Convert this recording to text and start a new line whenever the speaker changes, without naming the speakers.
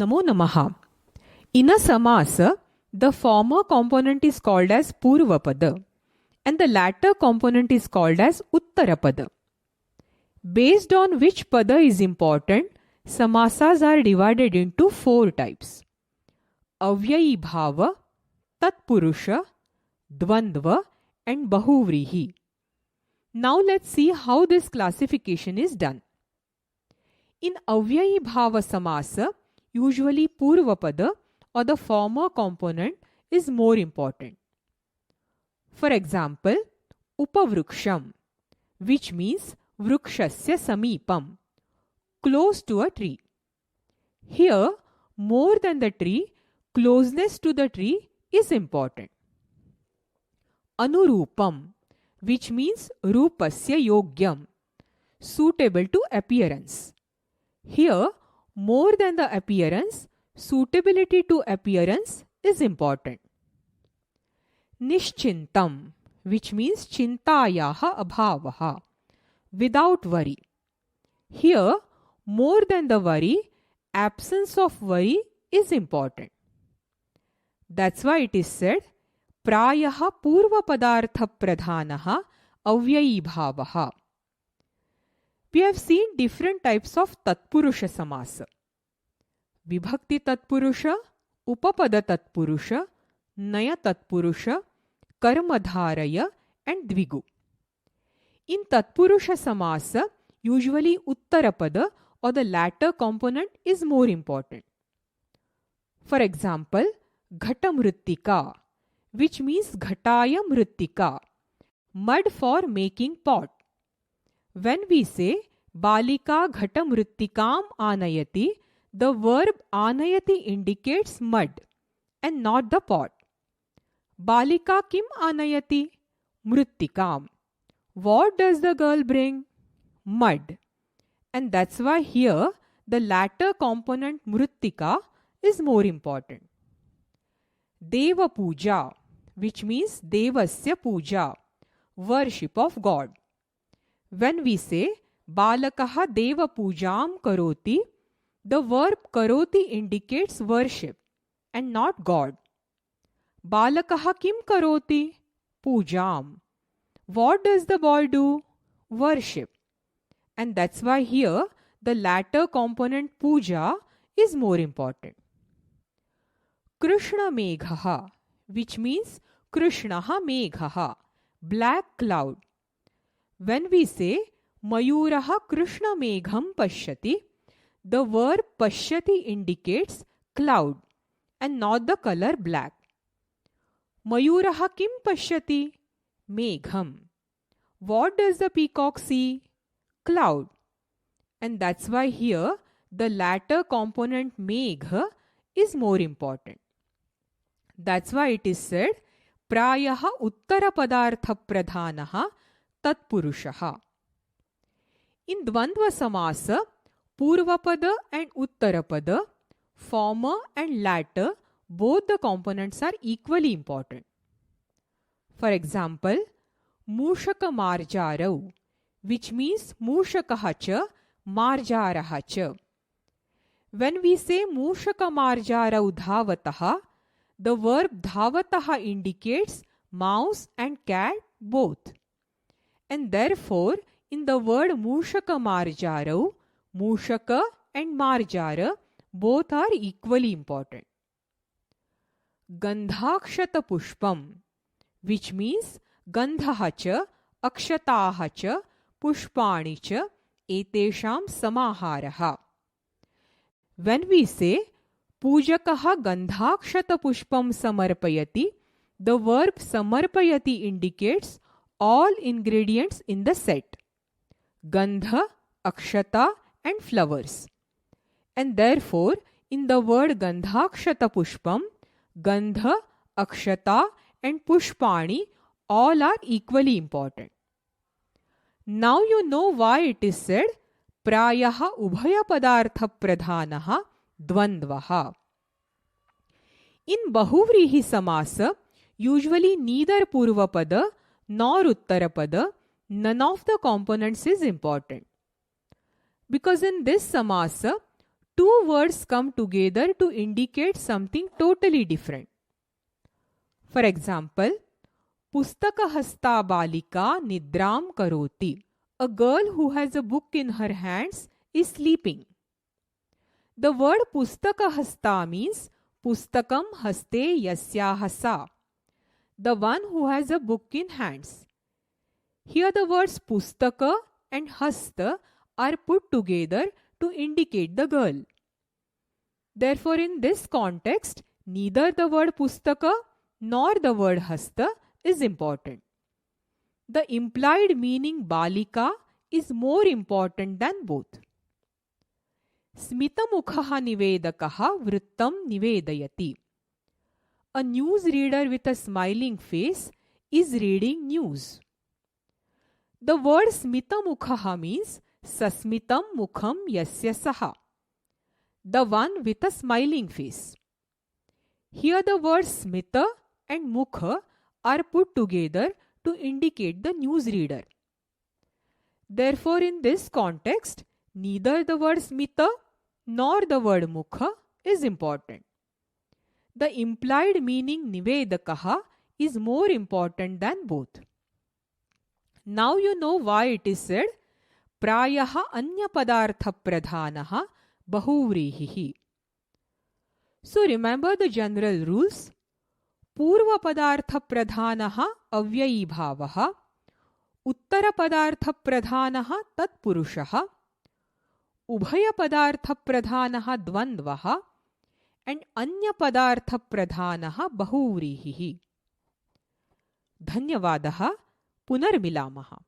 Namo Namaha. In a samasa, the former component is called as Purvapada and the latter component is called as Uttarapada. Based on which pada is important, samasas are divided into 4 types: Avyayi Bhava, Tatpurusha, Dvandva and Bahuvrihi. Now let's see how this classification is done. In Avyayi Bhava samasa, usually Purvapada or the former component is more important. For example, Upavruksham, which means Vrukshasya Samipam, close to a tree. Here, more than the tree, closeness to the tree is important. Anurupam, which means Rupasya Yogyam, suitable to appearance. Here, more than the appearance, suitability to appearance is important. Nishchintam, which means Chintayaha Abhavaha, without worry. Here, more than the worry, absence of worry is important. That's why it is said, Prayaha Purva Padartha Pradhanaha Avyayi Bhavaha. We have seen different types of Tatpurusha samasa: Vibhakti Tatpurusha, Upapada Tatpurusha, Naya Tatpurusha, Karmadharaya and Dvigu. In Tatpurusha samasa, usually Uttarapada or the latter component is more important. For example, Ghatamrittika, which means Ghataya Mrittika, mud for making pot. When we say Balika Ghatamrittikam Anayati, the verb Anayati indicates mud and not the pot. Balika Kim Anayati? Mrittikam. What does the girl bring? Mud. And that's why here the latter component Mrittika is more important. Deva Puja, which means Devasya Puja, worship of God. When we say Balakaha Deva Pujam Karoti, the verb Karoti indicates worship and not God. Balakaha Kim Karoti? Pujam. What does the boy do? Worship. And that's why here the latter component puja is more important. Krishna Meghaha, which means Krishnaha Meghaha, black cloud. When we say Mayuraha Krishna Megham Pashyati, the verb Pashyati indicates cloud and not the color black. Mayuraha Kim Pashyati? Megham. What does the peacock see? Cloud. And that's why here the latter component Megha is more important. That's why it is said Prayaha Uttara Padartha Pradhanaha Tatpurushaha. In Dvandva samasa, Purvapada and Uttarapada, former and latter, both the components are equally important. For example, Mushaka Marjarau, which means Mushakaha cha, Marjaraha cha. When we say Mushaka Marjarau Dhavataha, the verb Dhavataha indicates mouse and cat both. And therefore, in the word Mushaka Marjarau, Mushaka and Marjara both are equally important. Gandhakshata Pushpam, which means Gandhaha cha, Akshataha cha, Pushpani cha, Etesham Samaharaha. When we say Pujakaha Gandhakshata Pushpam Samarpayati, the verb Samarpayati indicates all ingredients in the set: Gandha, Akshata and flowers. And therefore, in the word Gandhakshata Pushpam, Gandha, Akshata and Pushpani all are equally important. Now you know why it is said Prayaha Ubhaya Padartha Pradhanaha Dvandvaha. In Bahuvrihi samasa, usually neither Purvapada nor Uttarapada, none of the components is important. Because in this samasa, two words come together to indicate something totally different. For example, pustakahasta balika nidram karoti. A girl who has a book in her hands is sleeping. The word pustakahasta means pustakam haste yasyaha sa, the one who has a book in hands. Here the words pustaka and hasta are put together to indicate the girl. Therefore, in this context, neither the word pustaka nor the word hasta is important. The implied meaning balika is more important than both. Smitamukhaha nivedakaha vrittam nivedayati. A newsreader with a smiling face is reading news. The word smitamukhaha means sasmitam mukham yasya saha, the one with a smiling face. Here the words smita and mukha are put together to indicate the newsreader. Therefore, in this context, neither the word smita nor the word mukha is important. The implied meaning nivedakaha is more important than both. Now you know why it is said prayaha anya padartha pradhanaha bahuvrihihi. So remember the general rules. Purva padartha pradhanaha avyayi bhavaha, uttara padartha pradhanaha tatpurushaha, ubhaya padartha pradhanaha dvandvaha, and anya padartha pradhanaha bahuvrihihi. Dhanyavadaha. Punarmilamaha.